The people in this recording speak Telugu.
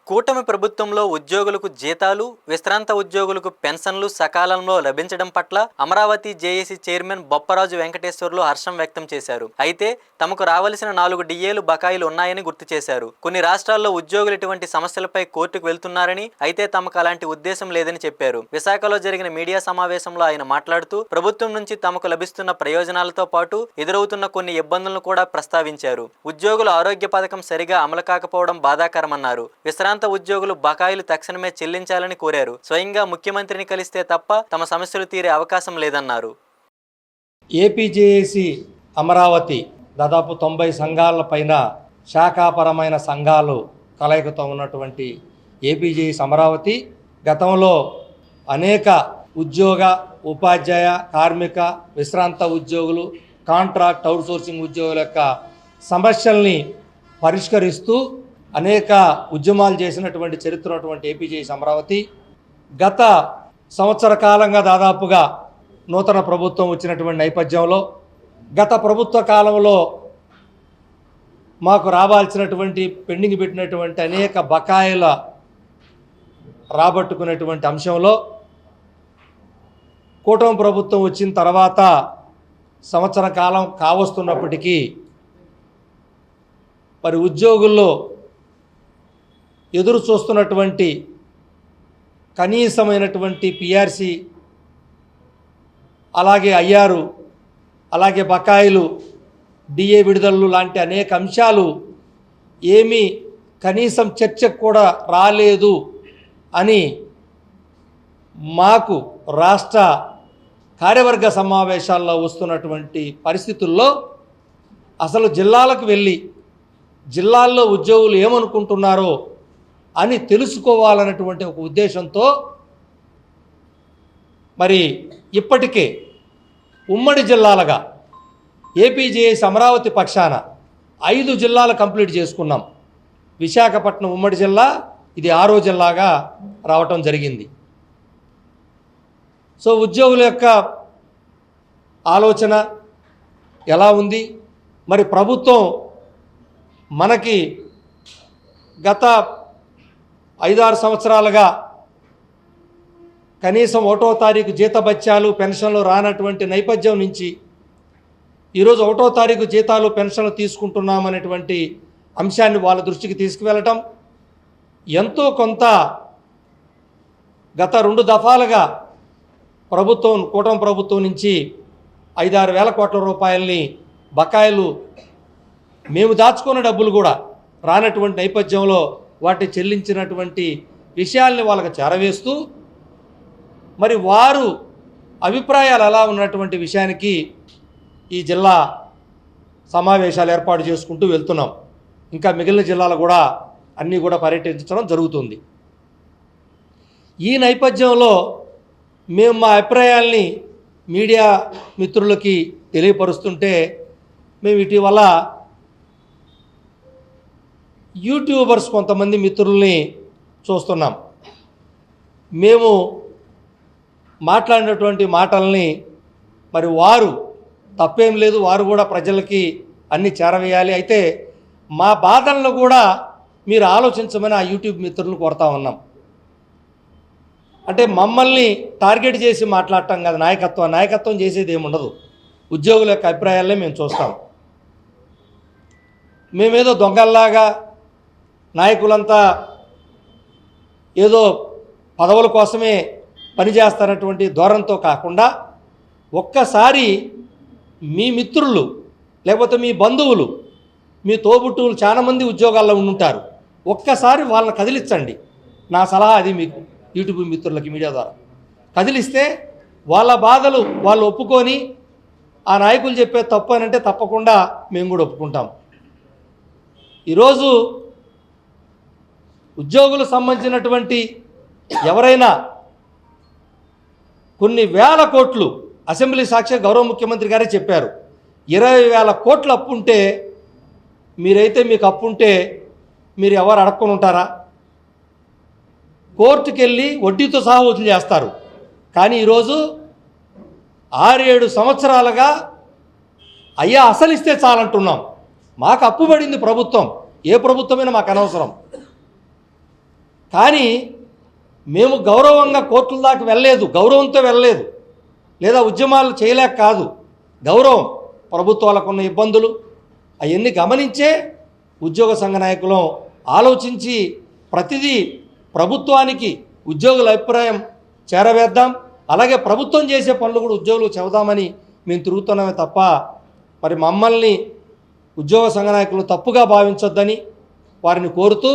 కూటమి ప్రభుత్వంలో ఉద్యోగులకు జీతాలు, విశ్రాంత ఉద్యోగులకు పెన్షన్లు సకాలంలో లభించడం పట్ల అమరావతి జేఏసీ చైర్మన్ బొప్పరాజు వెంకటేశ్వర్లు హర్షం వ్యక్తం చేశారు. అయితే తమకు రావాల్సిన 4 డిఏలు బకాయిలు ఉన్నాయని గుర్తు చేశారు. కొన్ని రాష్ట్రాల్లో ఉద్యోగులు ఇటువంటి సమస్యలపై కోర్టుకు వెళ్తున్నారని, అయితే తమకు అలాంటి ఉద్దేశం లేదని చెప్పారు. విశాఖలో జరిగిన మీడియా సమావేశంలో ఆయన మాట్లాడుతూ ప్రభుత్వం నుంచి తమకు లభిస్తున్న ప్రయోజనాలతో పాటు ఎదురవుతున్న కొన్ని ఇబ్బందులను కూడా ప్రస్తావించారు. ఉద్యోగుల ఆరోగ్య పథకం సరిగా అమలు కాకపోవడం బాధాకరమన్నారు. విశ్రాంత ఉద్యోగులు బకాయిలు తక్షణమే చెల్లించాలని కోరారు. స్వయంగా ముఖ్యమంత్రిని కలిస్తే తప్ప తమ సమస్యలు తీరే అవకాశం లేదన్నారు. ఏపీజేఏసీ అమరావతి దాదాపు 90 సంఘాల పైన శాఖాపరమైన సంఘాలు కలయికతో ఉన్నటువంటి ఏపీజేఏసీ అమరావతి గతంలో అనేక ఉద్యోగ, ఉపాధ్యాయ, కార్మిక, విశ్రాంత ఉద్యోగులు, కాంట్రాక్ట్ అవుట్సోర్సింగ్ ఉద్యోగుల యొక్క సమస్యల్ని పరిష్కరిస్తూ అనేక ఉద్యమాలు చేసినటువంటి చరిత్ర ఉన్నటువంటి ఏపీజేఏసీ అమరావతి గత సంవత్సర కాలంగా దాదాపుగా నూతన ప్రభుత్వం వచ్చినటువంటి నేపథ్యంలో గత ప్రభుత్వ కాలంలో మాకు రావాల్సినటువంటి పెండింగ్ పెట్టినటువంటి అనేక బకాయిల రాబట్టుకునేటువంటి అంశంలో కూటమి ప్రభుత్వం వచ్చిన తర్వాత సంవత్సర కాలం కావస్తున్నప్పటికీ మరి ఉద్యోగుల్లో ఎదురు చూస్తున్నటువంటి కనీసమైనటువంటి పిఆర్సీ, అలాగే ఐఆర్, అలాగే బకాయిలు, డిఏ విడుదలలు లాంటి అనేక అంశాలు ఏమీ కనీసం చర్చకు కూడా రాలేదు అని మాకు రాష్ట్ర కార్యవర్గ సమావేశాల్లో వస్తున్నటువంటి పరిస్థితుల్లో అసలు జిల్లాలకు వెళ్ళి జిల్లాల్లో ఉద్యోగులు ఏమనుకుంటున్నారో అని తెలుసుకోవాలన్నటువంటి ఒక ఉద్దేశంతో మరి ఇప్పటికే ఉమ్మడి జిల్లాలుగా ఏపీజేఏసీ అమరావతి పక్షాన 5 జిల్లాలు కంప్లీట్ చేసుకున్నాం. విశాఖపట్నం ఉమ్మడి జిల్లా ఇది 6వ జిల్లాగా రావటం జరిగింది. సో ఉద్యోగుల యొక్క ఆలోచన ఎలా ఉంది? మరి ప్రభుత్వం మనకి గత 5-6 సంవత్సరాలుగా కనీసం 1వ తారీఖు జీతభత్యాలు, పెన్షన్లు రానటువంటి నేపథ్యం నుంచి ఈరోజు 1వ తారీఖు జీతాలు, పెన్షన్లు తీసుకుంటున్నామనేటువంటి అంశాన్ని వాళ్ళ దృష్టికి తీసుకువెళ్ళటం, ఎంతో కొంత గత 2 దఫాలుగా ప్రభుత్వం, కూటమి ప్రభుత్వం నుంచి 5-6 వేల కోట్ల రూపాయలని బకాయిలు మేము దాచుకున్న డబ్బులు కూడా రానటువంటి నేపథ్యంలో వాటి చెల్లించినటువంటి విషయాల్ని వాళ్ళకి చేరవేస్తూ మరి వారు అభిప్రాయాలు ఎలా ఉన్నటువంటి విషయానికి ఈ జిల్లా సమావేశాలు ఏర్పాటు చేసుకుంటూ వెళ్తున్నాం. ఇంకా మిగిలిన జిల్లాలు కూడా అన్నీ కూడా పర్యటించడం జరుగుతుంది. ఈ నేపథ్యంలో మేము మా అభిప్రాయాల్ని మీడియా మిత్రులకి తెలియపరుస్తుంటే మేము ఇటీవల యూట్యూబర్స్ కొంతమంది మిత్రుల్ని చూస్తున్నాం. మేము మాట్లాడినటువంటి మాటల్ని మరి వారు తప్పేం లేదు, వారు కూడా ప్రజలకి అన్నీ చేరవేయాలి, అయితే మా బాధలను కూడా మీరు ఆలోచించమని ఆ యూట్యూబ్ మిత్రులను కోరుతా ఉన్నాం. అంటే మమ్మల్ని టార్గెట్ చేసి మాట్లాడటం కాదు, నాయకత్వం చేసేది ఏముండదు. ఉద్యోగుల యొక్క అభిప్రాయాలనే మేము చూస్తాం. మేమేదో దొంగల్లాగా నాయకులంతా ఏదో పదవుల కోసమే పనిచేస్తున్నటువంటి ధోరణితో కాకుండా ఒక్కసారి మీ మిత్రులు లేకపోతే మీ బంధువులు, మీ తోబుట్టువులు చాలామంది ఉద్యోగాల్లో ఉండుంటారు, ఒక్కసారి వాళ్ళని కదిలించండి. నా సలహా అది మీకు యూట్యూబ్ మిత్రులకి మీడియా ద్వారా కదిలిస్తే వాళ్ళ బాధలు వాళ్ళు ఒప్పుకొని ఆ నాయకులు చెప్పే తప్పు అని అంటే తప్పకుండా మేము కూడా ఒప్పుకుంటాం. ఈరోజు ఉద్యోగులకు సంబంధించినటువంటి ఎవరైనా కొన్ని వేల కోట్లు, అసెంబ్లీ సాక్షి గౌరవ ముఖ్యమంత్రి గారే చెప్పారు, 20,000 కోట్ల అప్పు ఉంటే మీరైతే మీకు అప్పు ఉంటే మీరు ఎవరు అడక్కుని ఉంటారా? కోర్టుకు వెళ్ళి వడ్డీతో సహా వసూలు చేస్తారు. కానీ ఈరోజు 6-7 సంవత్సరాలుగా అయ్యా అసలు ఇస్తే చాలంటున్నాం. మాకు అప్పు పడింది ప్రభుత్వం, ఏ ప్రభుత్వమైనా మాకు అనవసరం. కానీ మేము గౌరవంగా కోర్టుల దాకా వెళ్ళలేదు, గౌరవంతో వెళ్ళలేదు, లేదా ఉద్యమాలు చేయలేక కాదు, గౌరవం ప్రభుత్వాలకు ఉన్న ఇబ్బందులు అవన్నీ గమనించే ఉద్యోగ సంఘ నాయకులం ఆలోచించి ప్రతిదీ ప్రభుత్వానికి ఉద్యోగుల అభిప్రాయం చేరవేద్దాం, అలాగే ప్రభుత్వం చేసే పనులు కూడా ఉద్యోగులు చెబుదామని మేము తిరుగుతున్నామే తప్ప మరి మమ్మల్ని ఉద్యోగ సంఘ నాయకులు తప్పుగా భావించొద్దని వారిని కోరుతూ